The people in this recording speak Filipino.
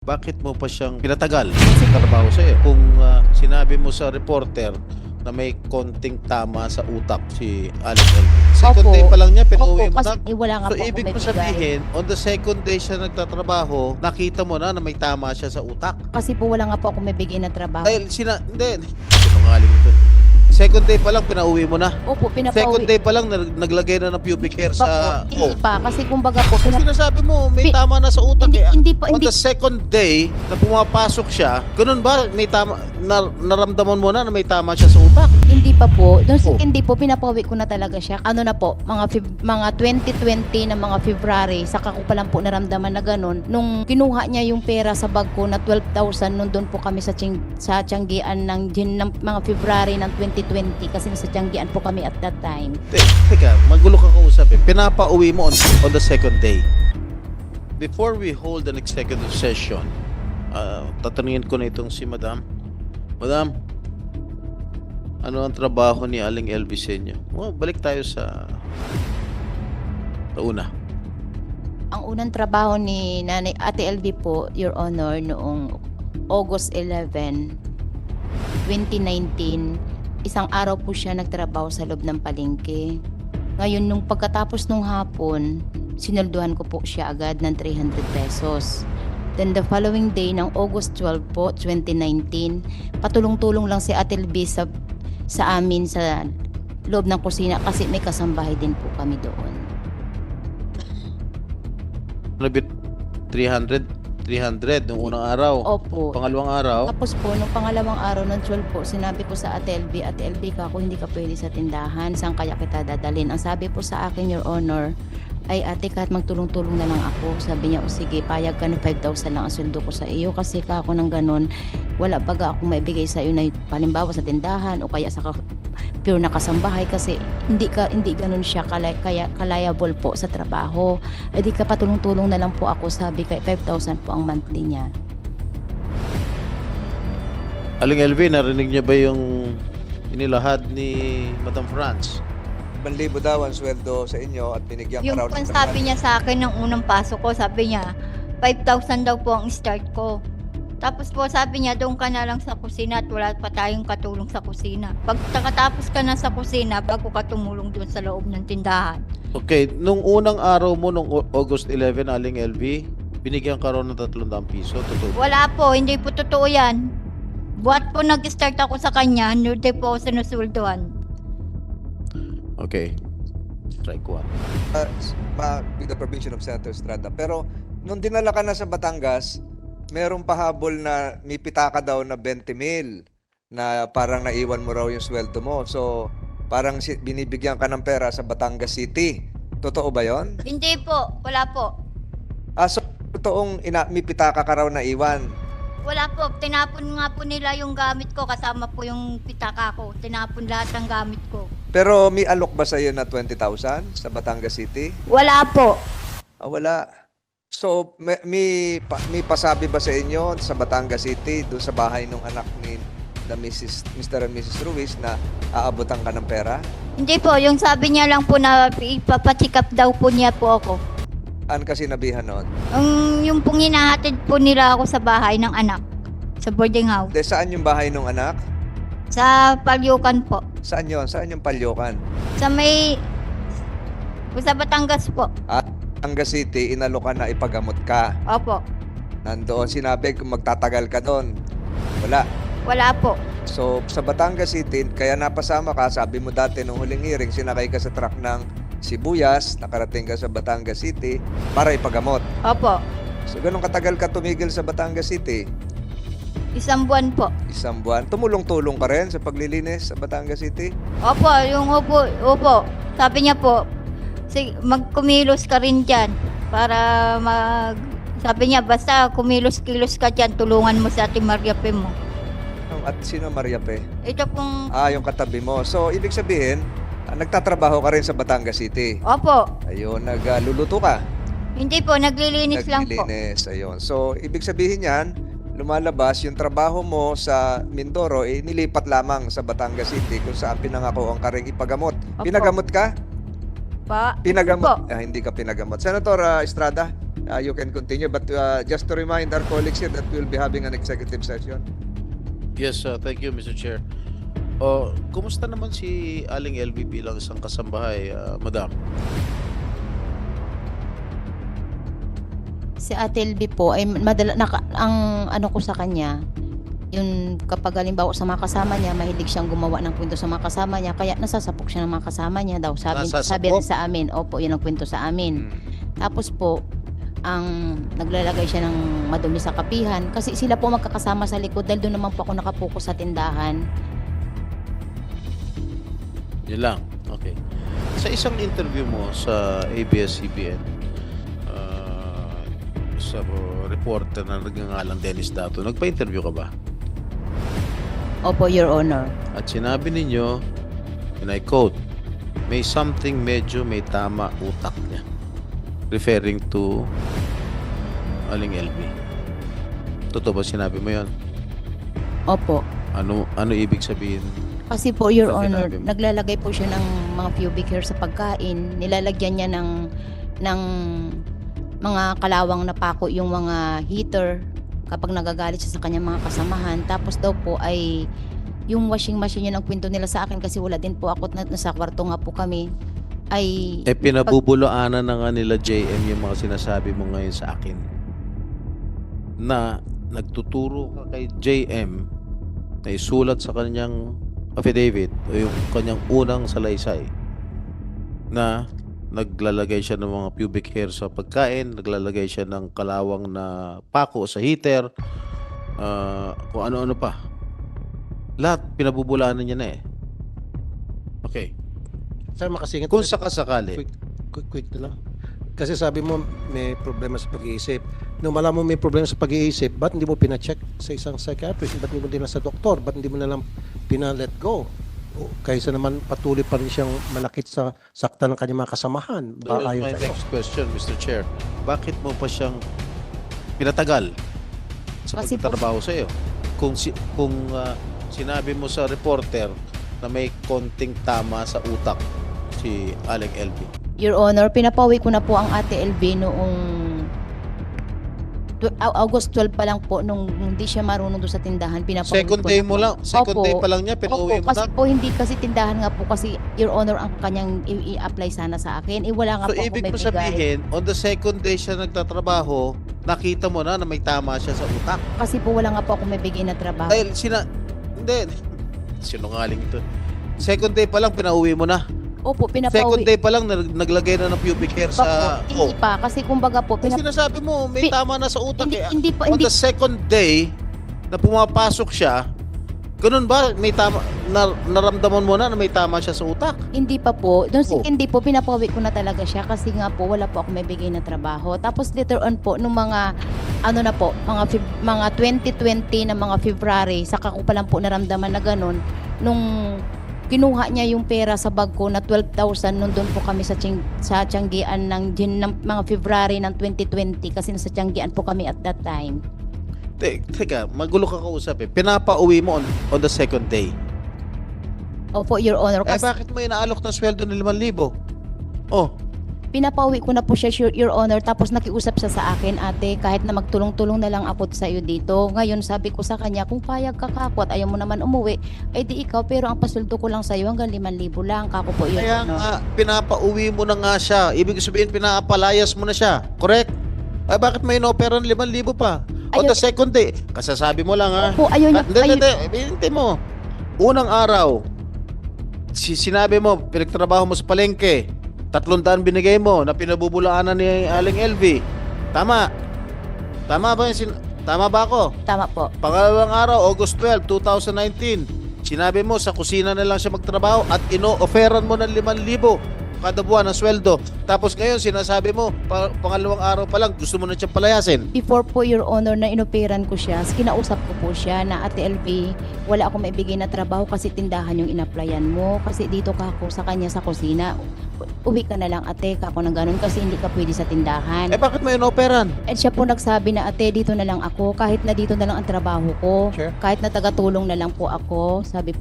Bakit mo pa siyang pinatagal sa trabaho sa'yo? Kung sinabi mo sa reporter na may konting tama sa utak si Alex Elvin. Second day pa lang niya, pinauwi mo kasi na. wala nga So, po akong ibig mo maibigay. sabihin, on the second day siya nagtatrabaho, nakita mo na may tama siya sa utak. Kasi po wala nga po akong maibigay na trabaho. Dahil hindi. Sinungaling ito. Second day pa lang, pinauwi mo na. Opo, Second pinapauwi. day pa lang, naglagay na ng pubic hair sa... Hindi pa, kasi kumbaga po, Kung sinasabi mo, may Pi- tama na sa utak. hindi pa, On hindi, the second day na pumapasok siya, ganun ba? May tama, naramdaman mo na may tama siya sa utak? hindi pa po. Doon Oh. hindi po, pinapauwi ko na talaga siya. Ano na po, mga 2020 na mga February, saka ko pa lang po naramdaman na ganun. Nung kinuha niya yung pera sa bag ko na 12,000, nung doon po kami sa Tianggian ng mga February ng 2020, kasi nasa Tianggian po kami at that time. Teka, magulo ka kausap eh. Pinapauwi mo on the second day. Before we hold an executive session, tatanungin ko na itong si Madam. Madam, ano ang trabaho ni Aling LV sa inyo? Balik tayo sa una. Ang unang trabaho ni Nanay Ate LV po, Your Honor, noong August 11, 2019, isang araw po siya nagtrabaho sa loob ng palengke. Ngayon, nung pagkatapos nung hapon, sinulduhan ko po siya agad ng 300 pesos. Then the following day, ng August 12 po, 2019, patulong-tulong lang si Ate LV sa amin sa loob ng kusina kasi may kasambahay din po kami doon. Ano bit? 300 nung unang araw. Opo. Pangalawang araw. Tapos po, nung pangalawang araw ng 12 po, sinabi ko sa Ate LV, ako hindi ka pwede sa tindahan, saan kaya kita dadalhin? Ang sabi po sa akin, Your Honor, ay ate, kahit magtulong-tulong na lang ako. Sabi niya, o sige, payag ka na 5,000 lang ang sweldo ko sa iyo kasi ka ako ng ganun, wala baga akong maibigay sa iyo na palimbawa sa tindahan o kaya sa pure na kasambahay kasi hindi ganun siya liable po sa trabaho. Ay di ka patulong-tulong na lang po ako, sabi kay 5,000 po ang monthly niya. Aling LV, narinig niya ba yung inilahad ni Madam France? 5,000 daw ang sweldo sa inyo at binigyan ka Yung raw kung ng sabi niya sa akin ng unang pasok ko, sabi niya, 5,000 daw po ang start ko. Tapos po sabi niya, doon ka na lang sa kusina at wala pa tayong katulong sa kusina. Pag nakatapos ka na sa kusina, bago ka tumulong doon sa loob ng tindahan. Okay, nung unang araw mo, nung August 11, Aling LV, binigyan ka raw ng 300 piso. Totoo. Wala po, hindi po totoo yan. Buat po nag-start ako sa kanya, hindi po ako sinusulduhan. Okay. Strike one. with the provision of Senator Estrada. Pero nung dinala ka na sa Batangas, merong pahabol na may pitaka daw na 20,000 na parang naiwan mo raw yung sweldo mo. So, parang binibigyan ka ng pera sa Batangas City. Totoo ba yon? Hindi po, wala po. So, totoong may pitaka ka raw na iwan. Wala po, tinapon nga po nila yung gamit ko, kasama po yung pitaka ko. Tinapon lahat ng gamit ko. Pero may alok ba sa'yo na 20,000 sa Batangas City? Wala po. Wala. So, may pasabi ba sa inyo sa Batangas City, doon sa bahay ng anak ni Mr. and Mrs. Ruiz na aabutan ka ng pera? Hindi po, yung sabi niya lang po na ipapacheck daw po niya po ako. Ano kasi nabihan noon? Yung pong hinahatid po nila ako sa bahay ng anak, sa boarding house. Saan yung bahay ng anak? Sa Palyukan po. Saan yun? Saan yung Palyokan? Sa Batangas po. Batangas City, inalokan na ipagamot ka. Opo. Nandoon sinabi kung magtatagal ka doon. Wala. Wala po. So, sa Batangas City, kaya napasama ka, sabi mo dati nung huling hearing, sinakay ka sa truck ng Sibuyas, nakarating ka sa Batangas City para ipagamot. Opo. So, ganun katagal ka tumigil sa Batangas City? 1 buwan po. 1 buwan. Tumulong-tulong ka rin sa paglilinis sa Batangas City? Opo, opo. Sabi niya po, magkumilos ka rin dyan para sabi niya, basta kumilos-kilos ka dyan, tulungan mo sa Ate Maria P mo. At sino Maria Pe? Ito pong, Yung katabi mo. So, ibig sabihin, nagtatrabaho ka rin sa Batangas City. opo. Ayun, nagluluto ka. Hindi po, naglilinis lang po. Naglilinis, ayun. So, ibig sabihin yan, lumalabas yung trabaho mo sa Mindoro, nilipat lamang sa Batangas City kung saan pinangako ang karing ipagamot. Opo. Pinagamot ka? Pa? Pinagamot? Opo. Hindi ka pinagamot. Senator Estrada, you can continue. But just to remind our colleagues here that we'll be having an executive session. Yes, thank you, Mr. Chair. Kumusta naman si Aling LV bilang isang kasambahay, Madam? Si Ate LB po ay ang ano ko sa kanya, yung kapag halimbawa sa mga kasama niya, mahilig siyang gumawa ng kwento sa mga kasama niya, kaya nasasapok siya ng mga kasama niya daw. Sabi Nasasapok? rin sa amin, opo, yun ang kwento sa amin. Tapos po, ang naglalagay siya ng madumi sa kapihan kasi sila po magkakasama sa likod dahil doon naman po ako nakapokus sa tindahan. Yun lang. Okay. Sa isang interview mo sa ABS-CBN, sa reporter na nagngangalang Dennis Dato, nagpa-interview ka ba? Opo, Your Honor. At sinabi ninyo, and I quote, may something medyo may tama utak niya. Referring to Aling LV. Totoo ba sinabi mo yon? Opo. Ano ibig sabihin? Kasi po, Your Sa Honor, sinabi mo. naglalagay po siya ng mga pubic hair sa pagkain. Nilalagyan niya ng mga kalawang na pako yung mga heater kapag nagagalit siya sa kanyang mga kasamahan. Tapos daw po ay yung washing machine yun ang kwento nila sa akin kasi wala din po ako, nasa kwarto nga po kami. Ay, Pinabubulaanan na nga nila JM yung mga sinasabi mo ngayon sa akin. Na nagtuturo ka kay JM na isulat sa kanyang affidavit o yung kanyang unang salaysay na naglalagay siya ng mga pubic hair sa pagkain, naglalagay siya ng kalawang na pako sa heater, kung ano-ano pa. Lahat pinabubulaanan niya na eh. Okay. Sir, makasingit Kung ulit. sakasakali, Quick na lang. Kasi sabi mo may problema sa pag-iisip. Nung malaman mo may problema sa pag-iisip, ba't hindi mo pina-check sa isang psychiatrist? Ba't hindi mo din sa doktor? Ba't hindi mo na lang pina-let go? Kaysa naman patuloy pa rin siyang malakit sa sakta ng kanyang mga kasamahan. so here's Ayon my sa'yo. next question, Mr. Chair. Bakit mo pa siyang pinatagal sa Kasi po- pagtatrabaho sa iyo? Kung sinabi mo sa reporter na may konting tama sa utak si Aling LV. Your Honor, pinapawi ko na po ang Ate LB noong August 12 pa lang po nung hindi siya marunong doon sa tindahan. Pinapawi Second ko day na mo po. lang, second Opo. day pa lang niya, Opo, pinauwi mo kasi na. po hindi kasi tindahan nga po kasi Your Honor ang kanyang i-apply sana sa akin. Wala nga So po ako ibig may mo bigay. sabihin, on the second day siya nagtatrabaho, nakita mo na may tama siya sa utak. Kasi po wala nga po ako may bigay na trabaho. Dahil hindi, sinungaling ito. Second day pa lang, pinauwi mo na. Opo, Second pinapawi. day pa lang, naglagay na ng pubic hair Pa po, sa... hindi pa. Kasi kumbaga po, Kasi sinasabi mo, may Pi- tama na sa utak hindi, eh. hindi pa, On hindi, the second day, na pumapasok siya, ganun ba? May tama, naramdaman mo na may tama siya sa utak? hindi pa po. Doon Oh. hindi po, pinapawi ko na talaga siya kasi nga po, wala po ako may bigay na trabaho. Tapos later on po, nung mga, ano na po, mga 2020 na mga February, saka ko pa lang po naramdaman na ganun, nung kinuha niya yung pera sa bag ko na 12,000 nung doon po kami sa Tianggian ng mga February ng 2020 kasi nasa Tianggian po kami at that time. Teka, magulo ka kausap eh. Pinapauwi mo on the second day. Opo, Your Honor. Eh Kasi bakit mo inaalok ng sweldo ng 5,000? Oh, pinapauwi ko na po siya, Your Honor. Tapos nakiusap siya sa akin, ate, kahit na magtulong-tulong na lang ako sa iyo dito. Ngayon, sabi ko sa kanya, kung payag ka kako at ayaw mo naman umuwi, ay di ikaw, pero ang pasuldo ko lang sa iyo hanggang 5,000 lang. Kako po, Your kaya Honor. nga, pinapauwi mo na nga siya. Ibig sabihin, pinapalayas mo na siya. Correct? Ay bakit may inopera ng 5,000 pa? On Ayaw- the second day, kasasabi mo lang ha. Opo, ayaw niya. Hindi mo. Unang araw, sinabi mo, pinagtrabaho mo sa palengke, 300 binigay mo na pinabubulaanan ni Aling LV. Tama. Tama ba yun? Tama ba ako? Tama po. Pangalawang araw, August 12, 2019, sinabi mo sa kusina na lang siya magtrabaho at ino-offeran mo ng 5,000 kada buwan ng sweldo. Tapos ngayon, sinasabi mo, pangalawang araw pa lang, gusto mo na siyang palayasin. Before po, Your Honor, na inoperan ko siya, kinausap ko po siya na, Ate LV, wala akong maibigay na trabaho kasi tindahan yung inaplayan mo. Kasi dito ka ako sa kanya sa kusina. Uwi ka na lang, ate, kako ng ganun kasi hindi ka pwede sa tindahan. Eh bakit mo ino-offeran? At siya po nagsabi na, ate, dito na lang ako, kahit na dito na lang ang trabaho ko, Sure. kahit na tagatulong na lang po ako, sabi po